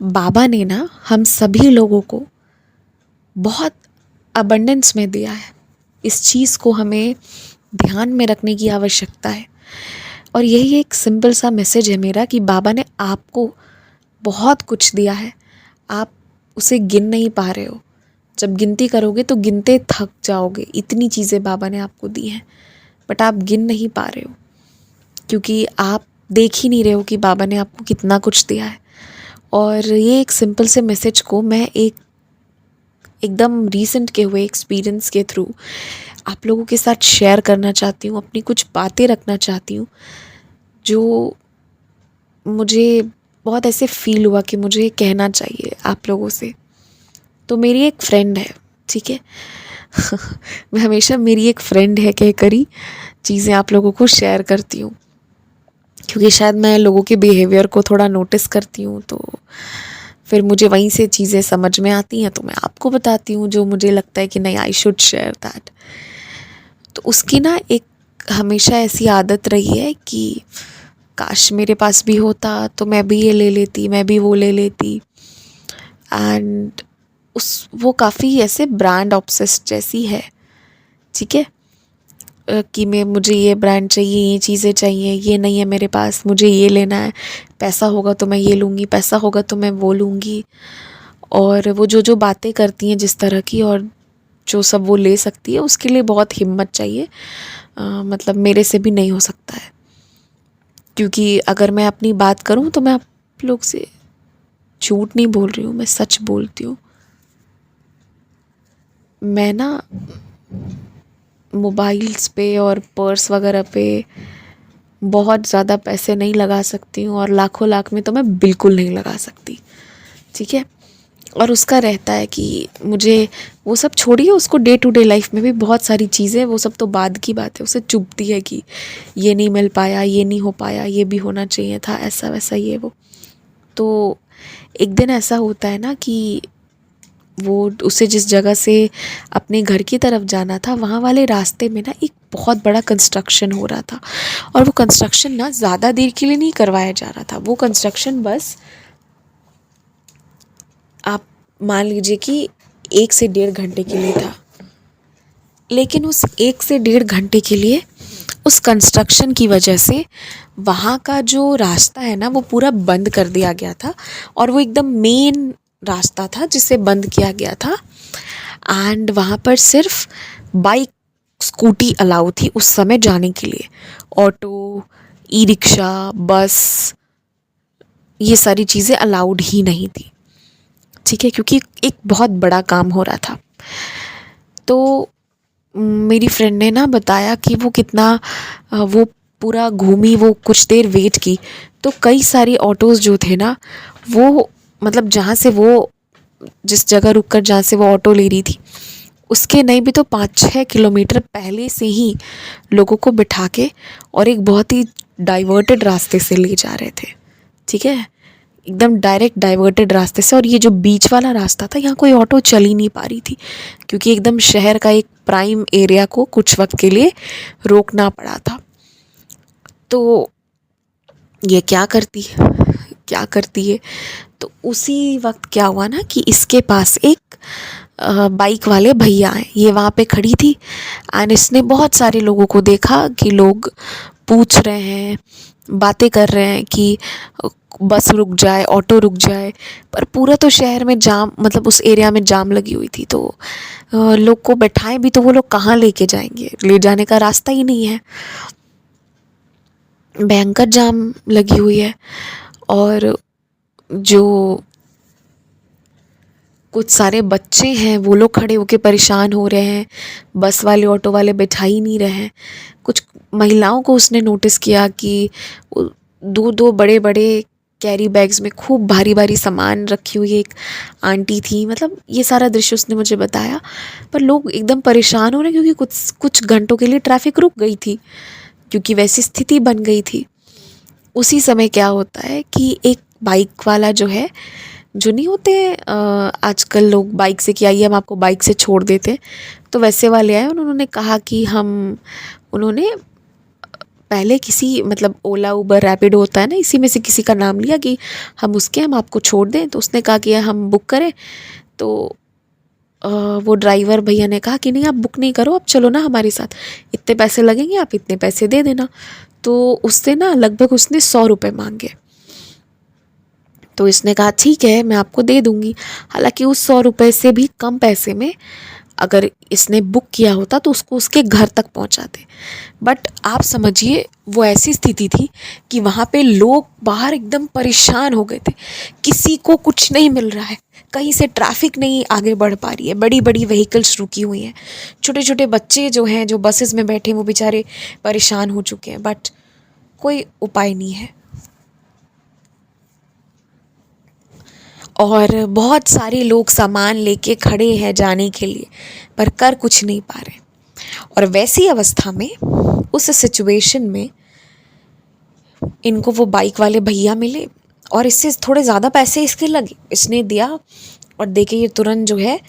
बाबा ने ना हम सभी लोगों को बहुत अबंडेंस में दिया है। इस चीज़ को हमें ध्यान में रखने की आवश्यकता है। और यही एक सिंपल सा मैसेज है मेरा कि बाबा ने आपको बहुत कुछ दिया है, आप उसे गिन नहीं पा रहे हो। जब गिनती करोगे तो गिनते थक जाओगे, इतनी चीज़ें बाबा ने आपको दी हैं, बट आप गिन नहीं पा रहे हो क्योंकि आप देख ही नहीं रहे हो कि बाबा ने आपको कितना कुछ दिया है। और ये एक सिंपल से मैसेज को मैं एकदम रीसेंट के हुए एक्सपीरियंस के थ्रू आप लोगों के साथ शेयर करना चाहती हूँ, अपनी कुछ बातें रखना चाहती हूँ जो मुझे बहुत ऐसे फील हुआ कि मुझे कहना चाहिए आप लोगों से। तो मेरी एक फ्रेंड है, ठीक है मैं हमेशा मेरी एक फ्रेंड है कहकर ही चीज़ें आप लोगों को शेयर करती हूँ, क्योंकि शायद मैं लोगों के बिहेवियर को थोड़ा नोटिस करती हूँ, तो फिर मुझे वहीं से चीज़ें समझ में आती हैं, तो मैं आपको बताती हूँ जो मुझे लगता है कि नहीं, आई शुड शेयर दैट। तो उसकी ना एक हमेशा ऐसी आदत रही है कि काश मेरे पास भी होता तो मैं भी ये ले लेती, मैं भी वो ले लेती। एंड वो काफ़ी ऐसे ब्रांड ऑब्सेस्ड जैसी है, ठीक है, कि मुझे ये ब्रांड चाहिए, ये चीज़ें चाहिए, ये नहीं है मेरे पास, मुझे ये लेना है, पैसा होगा तो मैं ये लूँगी, पैसा होगा तो मैं वो लूँगी। और वो जो बातें करती हैं जिस तरह की, और जो सब वो ले सकती है उसके लिए बहुत हिम्मत चाहिए। मतलब मेरे से भी नहीं हो सकता है, क्योंकि अगर मैं अपनी बात करूं तो मैं आप लोग से झूठ नहीं बोल रही हूँ, मैं सच बोलती हूँ। मैं ना मोबाइल्स पे और पर्स वगैरह पे बहुत ज़्यादा पैसे नहीं लगा सकती हूँ, और लाखों लाख में तो मैं बिल्कुल नहीं लगा सकती, ठीक है। और उसका रहता है कि मुझे वो सब छोड़िए, उसको डे टू डे लाइफ में भी बहुत सारी चीज़ें, वो सब तो बाद की बात है, उसे चुभती है कि ये नहीं मिल पाया, ये नहीं हो पाया, ये भी होना चाहिए था, ऐसा वैसा ये वो। तो एक दिन ऐसा होता है ना कि वो उसे जिस जगह से अपने घर की तरफ जाना था, वहाँ वाले रास्ते में ना एक बहुत बड़ा कंस्ट्रक्शन हो रहा था। और वो कंस्ट्रक्शन ना ज़्यादा देर के लिए नहीं करवाया जा रहा था, वो कंस्ट्रक्शन बस आप मान लीजिए कि 1 से 1.5 घंटे के लिए था। लेकिन उस 1 से 1.5 घंटे के लिए उस कंस्ट्रक्शन की वजह से वहाँ का जो रास्ता है ना वो पूरा बंद कर दिया गया था, और वो एकदम मेन रास्ता था जिसे बंद किया गया था। एंड वहाँ पर सिर्फ बाइक स्कूटी अलाउ थी उस समय जाने के लिए, ऑटो, ई रिक्शा, बस, ये सारी चीज़ें अलाउड ही नहीं थी, ठीक है, क्योंकि एक बहुत बड़ा काम हो रहा था। तो मेरी फ्रेंड ने ना बताया कि वो कितना वो पूरा घूमी, वो कुछ देर वेट की, तो कई सारी ऑटोज़ जो थे ना, वो मतलब जहाँ से वो जिस जगह रुक कर जहाँ से वो ऑटो ले रही थी उसके नहीं भी तो 5-6 किलोमीटर पहले से ही लोगों को बिठा के और एक बहुत ही डाइवर्टेड रास्ते से ले जा रहे थे, ठीक है, एकदम डायरेक्ट डाइवर्टेड रास्ते से। और ये जो बीच वाला रास्ता था, यहाँ कोई ऑटो चल ही नहीं पा रही थी, क्योंकि एकदम शहर का एक प्राइम एरिया को कुछ वक्त के लिए रोकना पड़ा था। तो ये क्या करती है, तो उसी वक्त क्या हुआ ना कि इसके पास एक बाइक वाले भैया हैं, ये वहाँ पे खड़ी थी। एंड इसने बहुत सारे लोगों को देखा कि लोग पूछ रहे हैं, बातें कर रहे हैं कि बस रुक जाए, ऑटो रुक जाए, पर पूरा तो शहर में जाम, मतलब उस एरिया में जाम लगी हुई थी, तो लोग को बैठाएं भी तो वो लोग कहाँ लेके जाएंगे, ले जाने का रास्ता ही नहीं है, भयंकर जाम लगी हुई है। और जो कुछ सारे बच्चे हैं वो लोग खड़े होके परेशान हो रहे हैं, बस वाले ऑटो वाले बैठा ही नहीं रहे हैं। कुछ महिलाओं को उसने नोटिस किया कि दो बड़े बड़े कैरी बैग्स में खूब भारी भारी सामान रखी हुई एक आंटी थी, मतलब ये सारा दृश्य उसने मुझे बताया। पर लोग एकदम परेशान हो रहे हैं क्योंकि कुछ घंटों के लिए ट्रैफिक रुक गई थी, क्योंकि वैसी स्थिति बन गई थी। उसी समय क्या होता है कि एक बाइक वाला जो है, जो नहीं होते आजकल लोग बाइक से कि आइए हम आपको बाइक से छोड़ देते, तो वैसे वाले आए, उन्होंने कहा कि उन्होंने पहले किसी मतलब ओला उबर रैपिडो होता है ना, इसी में से किसी का नाम लिया कि हम उसके हम आपको छोड़ दें। तो उसने कहा कि हम बुक करें। तो वो ड्राइवर भैया ने कहा कि नहीं आप बुक नहीं करो, आप चलो ना हमारे साथ, इतने पैसे लगेंगे, आप इतने पैसे दे देना। तो उससे ना लगभग उसने 100 रुपये मांगे। तो इसने कहा ठीक है मैं आपको दे दूँगी। हालांकि उस 100 रुपये से भी कम पैसे में अगर इसने बुक किया होता तो उसको उसके घर तक पहुंचाते। बट आप समझिए वो ऐसी स्थिति थी कि वहाँ पे लोग बाहर एकदम परेशान हो गए थे, किसी को कुछ नहीं मिल रहा है, कहीं से ट्रैफिक नहीं आगे बढ़ पा रही है, बड़ी बड़ी व्हीकल्स रुकी हुई हैं, छोटे छोटे बच्चे जो हैं जो बसेस में बैठे वो बेचारे परेशान हो चुके हैं। बट कोई उपाय नहीं है और बहुत सारे लोग सामान लेके खड़े हैं जाने के लिए, पर कर कुछ नहीं पा रहे। और वैसी अवस्था में, उस सिचुएशन में इनको वो बाइक वाले भैया मिले और इससे थोड़े ज़्यादा पैसे इसके लगे। इसने दिया और देखे ये तुरंत जो है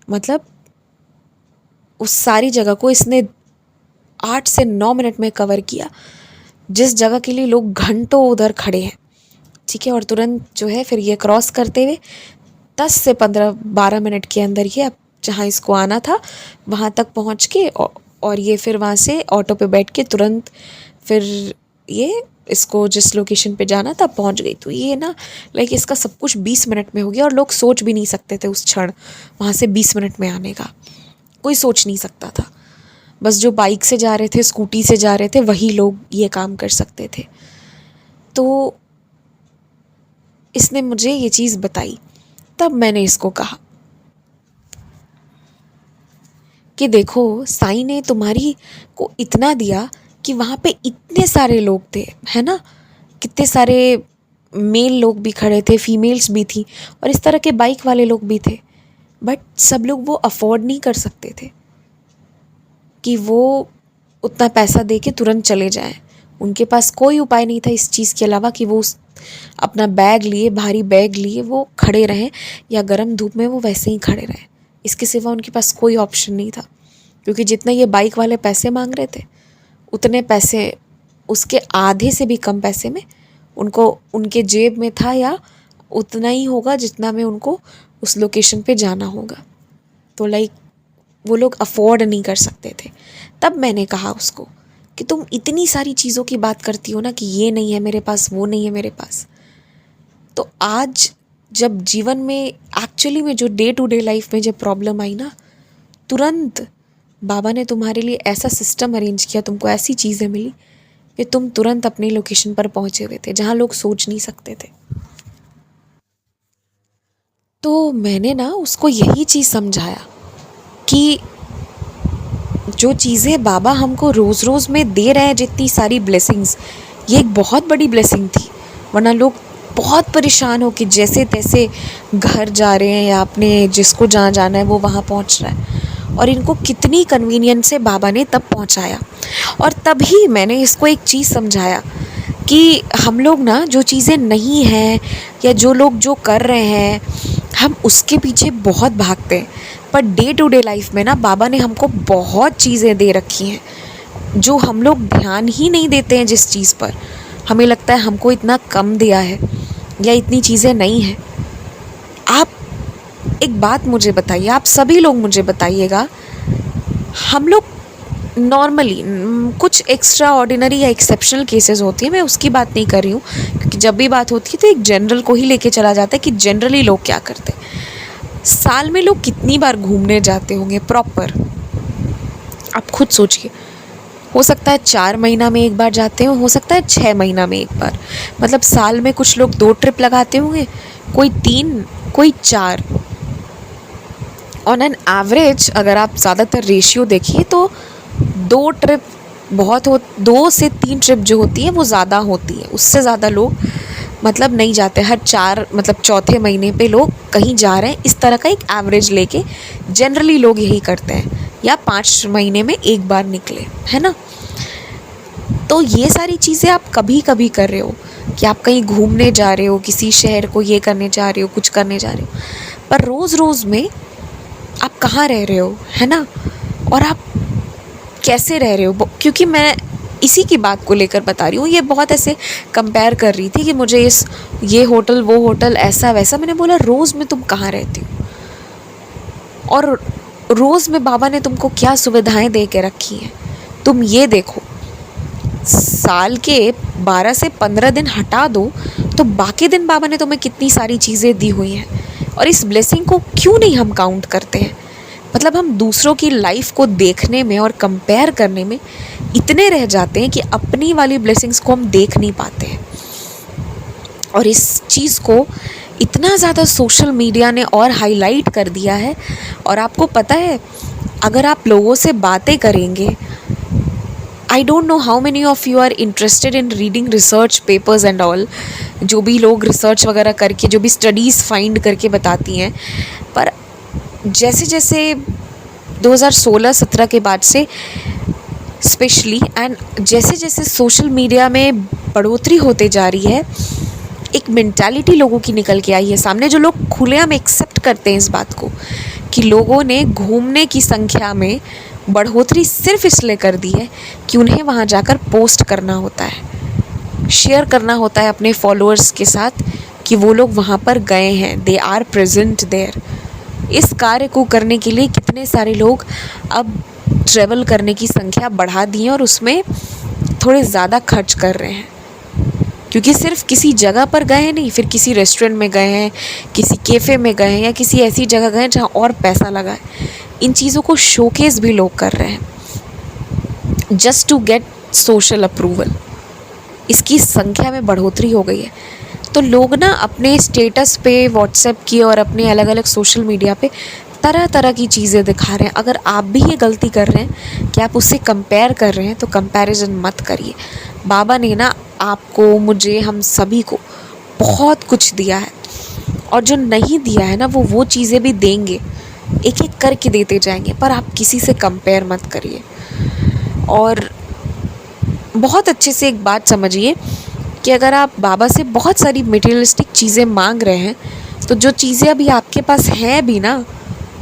मतलब उस सारी जगह को इसने 8 से 9 मिनट में कवर किया, जिस जगह के लिए लोग घंटों उधर खड़े हैं। ठीक है, और तुरंत जो है फिर ये क्रॉस करते हुए 10 से 15-12 मिनट के अंदर ये अब जहाँ इसको आना था वहाँ तक पहुँच के और ये फिर वहाँ से ऑटो पे बैठ के तुरंत फिर ये इसको जिस लोकेशन पे जाना था पहुँच गई। तो ये ना लाइक इसका सब कुछ 20 मिनट में हो गया और लोग सोच भी नहीं सकते थे उस क्षण वहाँ से 20 मिनट में आने का, कोई सोच नहीं सकता था। बस जो बाइक से जा रहे थे, स्कूटी से जा रहे थे, वही लोग ये काम कर सकते थे। तो इसने मुझे ये चीज़ बताई, तब मैंने इसको कहा कि देखो साईं ने तुम्हारी को इतना दिया कि वहाँ पे इतने सारे लोग थे, है ना, कितने सारे मेल लोग भी खड़े थे, फीमेल्स भी थी और इस तरह के बाइक वाले लोग भी थे। बट सब लोग वो अफोर्ड नहीं कर सकते थे कि वो उतना पैसा दे के तुरंत चले जाएं। उनके पास कोई उपाय नहीं था इस चीज़ के अलावा कि वो अपना बैग लिए, भारी बैग लिए वो खड़े रहें या गर्म धूप में वो वैसे ही खड़े रहें। इसके सिवा उनके पास कोई ऑप्शन नहीं था, क्योंकि जितना ये बाइक वाले पैसे मांग रहे थे उतने पैसे उसके आधे से भी कम पैसे में उनको उनके जेब में था, या उतना ही होगा जितना में उनको उस लोकेशन पे जाना होगा। तो लाइक वो लोग अफोर्ड नहीं कर सकते थे। तब मैंने कहा उसको कि तुम इतनी सारी चीज़ों की बात करती हो ना कि ये नहीं है मेरे पास, वो नहीं है मेरे पास। तो आज जब जीवन में एक्चुअली में जो डे टू डे लाइफ में जब प्रॉब्लम आई ना, तुरंत बाबा ने तुम्हारे लिए ऐसा सिस्टम अरेंज किया, तुमको ऐसी चीज़ें मिली कि तुम तुरंत अपनी लोकेशन पर पहुंचे हुए थे जहाँ लोग सोच नहीं सकते थे। तो मैंने ना उसको यही चीज़ समझाया कि जो चीज़ें बाबा हमको रोज़ रोज़ में दे रहे हैं, जितनी सारी ब्लेसिंग्स, ये एक बहुत बड़ी ब्लेसिंग थी। वरना लोग बहुत परेशान हो कि जैसे तैसे घर जा रहे हैं या अपने जिसको जहाँ जाना है वो वहाँ पहुँच रहा है, और इनको कितनी कन्वीनियंस से बाबा ने तब पहुँचाया। और तभी मैंने इसको एक चीज़ समझाया कि हम लोग ना जो चीज़ें नहीं हैं या जो लोग जो कर रहे हैं हम उसके पीछे बहुत भागते हैं, per day to day life में ना बाबा ने हमको बहुत चीज़ें दे रखी हैं जो हम लोग ध्यान ही नहीं देते हैं। जिस चीज़ पर हमें लगता है हमको इतना कम दिया है या इतनी चीज़ें नहीं हैं। आप एक बात मुझे बताइए, आप सभी लोग मुझे बताइएगा, हम लोग नॉर्मली कुछ एक्स्ट्रा ऑर्डिनरी या एक्सेप्शनल केसेस होती है, मैं उसकी बात नहीं कर रही हूँ, क्योंकि जब भी बात होती है तो एक जनरल को ही लेके चला जाता है कि जनरली लोग क्या करते हैं। साल में लोग कितनी बार घूमने जाते होंगे प्रॉपर, आप खुद सोचिए। हो सकता है 4 महीना में एक बार जाते हो सकता है 6 महीना में एक बार, मतलब साल में कुछ लोग 2 ट्रिप लगाते होंगे, कोई 3, कोई 4। ऑन एन एवरेज अगर आप ज़्यादातर रेशियो देखिए तो 2 ट्रिप बहुत 2 से 3 ट्रिप जो होती है वो ज़्यादा होती है, उससे ज़्यादा लोग मतलब नहीं जाते। हर 4 मतलब चौथे महीने पे लोग कहीं जा रहे हैं, इस तरह का एक एवरेज लेके जनरली लोग यही करते हैं, या 5 महीने में एक बार निकले, है ना। तो ये सारी चीज़ें आप कभी कभी कर रहे हो कि आप कहीं घूमने जा रहे हो, किसी शहर को ये करने जा रहे हो, कुछ करने जा रहे हो, पर रोज़ रोज़ में आप कहाँ रह रहे हो, है ना, और आप कैसे रह रहे हो। क्योंकि मैं इसी की बात को लेकर बता रही हूँ। ये बहुत ऐसे कंपेयर कर रही थी कि मुझे ये होटल, वो होटल, ऐसा वैसा। मैंने बोला रोज़ में तुम कहाँ रहती हो, और रोज़ में बाबा ने तुमको क्या सुविधाएं दे के रखी हैं। तुम ये देखो, साल के 12 से 15 दिन हटा दो तो बाकी दिन बाबा ने तुम्हें कितनी सारी चीज़ें दी हुई हैं। और इस ब्लेसिंग को क्यों नहीं हम काउंट करते हैं। मतलब हम दूसरों की लाइफ को देखने में और कंपेयर करने में इतने रह जाते हैं कि अपनी वाली ब्लेसिंग्स को हम देख नहीं पाते हैं। और इस चीज़ को इतना ज़्यादा सोशल मीडिया ने और हाईलाइट कर दिया है। और आपको पता है, अगर आप लोगों से बातें करेंगे, I don't know how many of you are interested in reading research papers and all, जो भी लोग रिसर्च वगैरह करके, जो भी स्टडीज़ फाइंड करके बताती हैं। पर जैसे जैसे 2016-17 के बाद से स्पेशली, एंड जैसे जैसे सोशल मीडिया में बढ़ोतरी होते जा रही है, एक मेंटालिटी लोगों की निकल के आई है सामने, जो लोग खुलेआम एक्सेप्ट करते हैं इस बात को कि लोगों ने घूमने की संख्या में बढ़ोतरी सिर्फ इसलिए कर दी है कि उन्हें वहाँ जाकर पोस्ट करना होता है, शेयर करना होता है अपने फॉलोअर्स के साथ कि वो लोग वहाँ पर गए हैं, दे आर प्रेजेंट देयर। इस कार्य को करने के लिए कितने सारे लोग अब ट्रैवल करने की संख्या बढ़ा दी है और उसमें थोड़े ज़्यादा खर्च कर रहे हैं, क्योंकि सिर्फ किसी जगह पर गए हैं नहीं, फिर किसी रेस्टोरेंट में गए हैं, किसी कैफ़े में गए हैं, या किसी ऐसी जगह गए हैं जहाँ और पैसा लगा है। इन चीज़ों को शोकेस भी लोग कर रहे हैं just to get social approval. इसकी संख्या में बढ़ोतरी हो गई है। तो लोग ना अपने स्टेटस पे, व्हाट्सएप की और अपने अलग अलग सोशल मीडिया पे तरह तरह की चीज़ें दिखा रहे हैं। अगर आप भी ये गलती कर रहे हैं कि आप उससे कंपेयर कर रहे हैं, तो कंपैरिजन मत करिए। बाबा ने ना आपको, मुझे, हम सभी को बहुत कुछ दिया है, और जो नहीं दिया है ना वो चीज़ें भी देंगे, एक एक करके देते जाएंगे। पर आप किसी से कंपेयर मत करिए। और बहुत अच्छे से एक बात समझिए कि अगर आप बाबा से बहुत सारी मटेरियलिस्टिक चीज़ें मांग रहे हैं, तो जो चीज़ें अभी आपके पास हैं भी ना,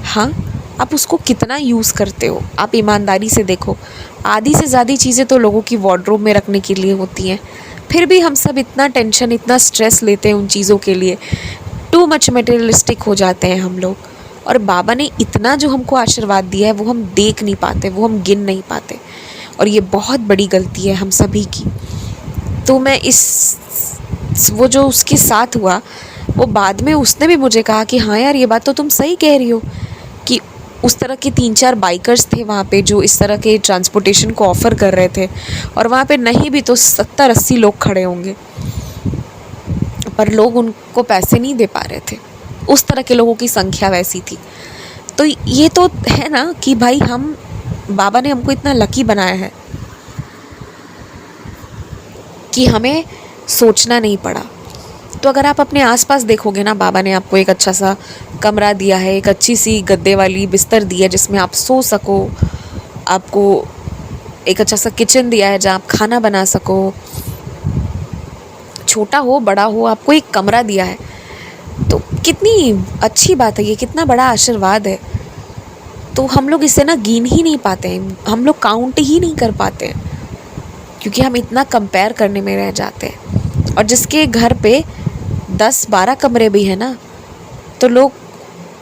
हाँ, आप उसको कितना यूज़ करते हो। आप ईमानदारी से देखो, आधी से ज़्यादा चीज़ें तो लोगों की वार्डरोब में रखने के लिए होती हैं, फिर भी हम सब इतना टेंशन, इतना स्ट्रेस लेते हैं उन चीज़ों के लिए। टू मच मटेरियलिस्टिक हो जाते हैं हम लोग। और बाबा ने इतना जो हमको आशीर्वाद दिया है वो हम देख नहीं पाते, वो हम गिन नहीं पाते, और ये बहुत बड़ी गलती है हम सभी की। तो मैं वो जो उसके साथ हुआ, वो बाद में उसने भी मुझे कहा कि हाँ यार, ये बात तो तुम सही कह रही हो, कि उस तरह के 3-4 बाइकर्स थे वहाँ पे जो इस तरह के ट्रांसपोर्टेशन को ऑफ़र कर रहे थे, और वहाँ पे नहीं भी तो 70-80 लोग खड़े होंगे, पर लोग उनको पैसे नहीं दे पा रहे थे। उस तरह के लोगों की संख्या वैसी थी। तो ये तो है ना कि भाई, हम, बाबा ने हमको इतना लकी बनाया है कि हमें सोचना नहीं पड़ा। तो अगर आप अपने आसपास देखोगे ना, बाबा ने आपको एक अच्छा सा कमरा दिया है, एक अच्छी सी गद्दे वाली बिस्तर दी है जिसमें आप सो सको, आपको एक अच्छा सा किचन दिया है जहाँ आप खाना बना सको, छोटा हो बड़ा हो, आपको एक कमरा दिया है। तो कितनी अच्छी बात है ये, कितना बड़ा आशीर्वाद है। तो हम लोग इसे ना गिन ही नहीं पाते हैं, हम लोग काउंट ही नहीं कर पाते हैं, क्योंकि हम इतना कंपेयर करने में रह जाते हैं। और जिसके घर पे 10-12 कमरे भी हैं ना, तो लोग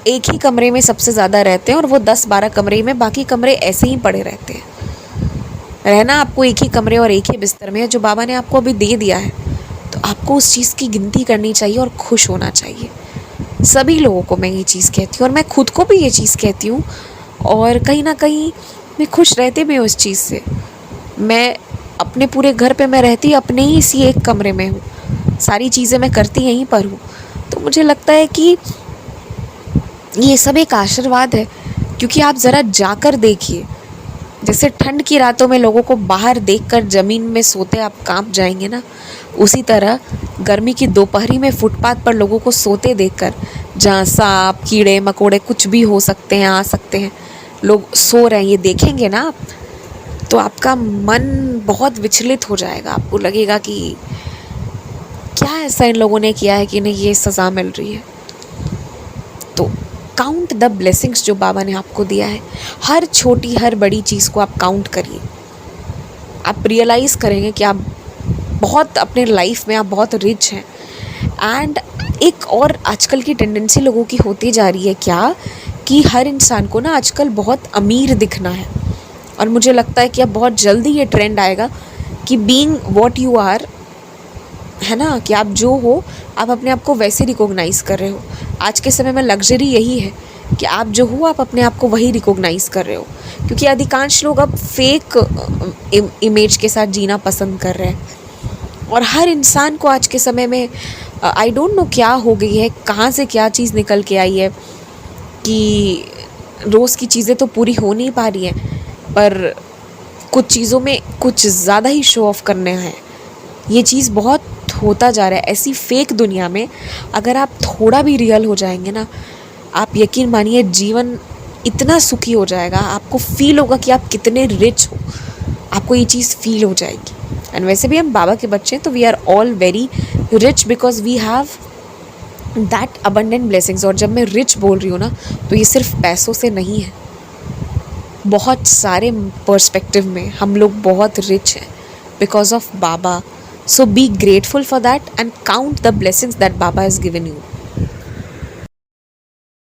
एक ही कमरे में सबसे ज़्यादा रहते हैं, और वो 10-12 कमरे में बाकी कमरे ऐसे ही पड़े रहते हैं। रहना आपको एक ही कमरे और एक ही बिस्तर में है, जो बाबा ने आपको अभी दे दिया है, तो आपको उस चीज़ की गिनती करनी चाहिए और खुश होना चाहिए। सभी लोगों को मैं ये चीज़ कहती हूँ, और मैं खुद को भी ये चीज़ कहती हूँ, और कहीं ना कहीं मैं खुश रहती भी हूँ इस चीज़ से। मैं अपने पूरे घर पे मैं रहती अपने ही इसी एक कमरे में हूँ, सारी चीज़ें मैं करती यहीं पर हूँ। तो मुझे लगता है कि ये सब एक आशीर्वाद है, क्योंकि आप ज़रा जाकर देखिए, जैसे ठंड की रातों में लोगों को बाहर देखकर ज़मीन में सोते आप कांप जाएंगे ना, उसी तरह गर्मी की दोपहरी में फुटपाथ पर लोगों को सोते देखकर, जहाँ सांप, कीड़े मकोड़े कुछ भी हो सकते हैं, आ सकते हैं, लोग सो रहे हैं, ये देखेंगे ना आप, तो आपका मन बहुत विचलित हो जाएगा। आपको लगेगा कि क्या ऐसा इन लोगों ने किया है कि नहीं ये सज़ा मिल रही है। तो काउंट द ब्लेसिंग्स जो बाबा ने आपको दिया है, हर छोटी हर बड़ी चीज़ को आप काउंट करिए। आप रियलाइज़ करेंगे कि आप बहुत अपने लाइफ में आप बहुत रिच हैं। एंड एक और आजकल की टेंडेंसी लोगों की होती जा रही है क्या, कि हर इंसान को ना आजकल बहुत अमीर दिखना है। और मुझे लगता है कि अब बहुत जल्दी ये ट्रेंड आएगा कि बीइंग व्हाट यू आर, है ना, कि आप जो हो आप अपने आप को वैसे रिकॉग्नाइज़ कर रहे हो। आज के समय में लग्जरी यही है कि आप जो हो आप अपने आप को वही रिकॉग्नाइज़ कर रहे हो, क्योंकि अधिकांश लोग अब फेक इमेज के साथ जीना पसंद कर रहे हैं। और हर इंसान को आज के समय में आई डोंट नो क्या हो गई है, कहाँ से क्या चीज़ निकल के आई है कि रोज़ की चीज़ें तो पूरी हो नहीं पा रही हैं, पर कुछ चीज़ों में कुछ ज़्यादा ही शो ऑफ करने हैं। ये चीज़ बहुत होता जा रहा है। ऐसी फेक दुनिया में अगर आप थोड़ा भी रियल हो जाएंगे ना, आप यकीन मानिए जीवन इतना सुखी हो जाएगा, आपको फील होगा कि आप कितने रिच हो, आपको ये चीज़ फील हो जाएगी। एंड वैसे भी हम बाबा के बच्चे हैं, तो we are all very rich because we have that abundant blessings. और जब मैं रिच बोल रही हूँ ना, तो ये सिर्फ पैसों से नहीं है, बहुत सारे पर्सपेक्टिव में हम लोग बहुत रिच हैं because of Baba. So be grateful for that and count the blessings that Baba has given you.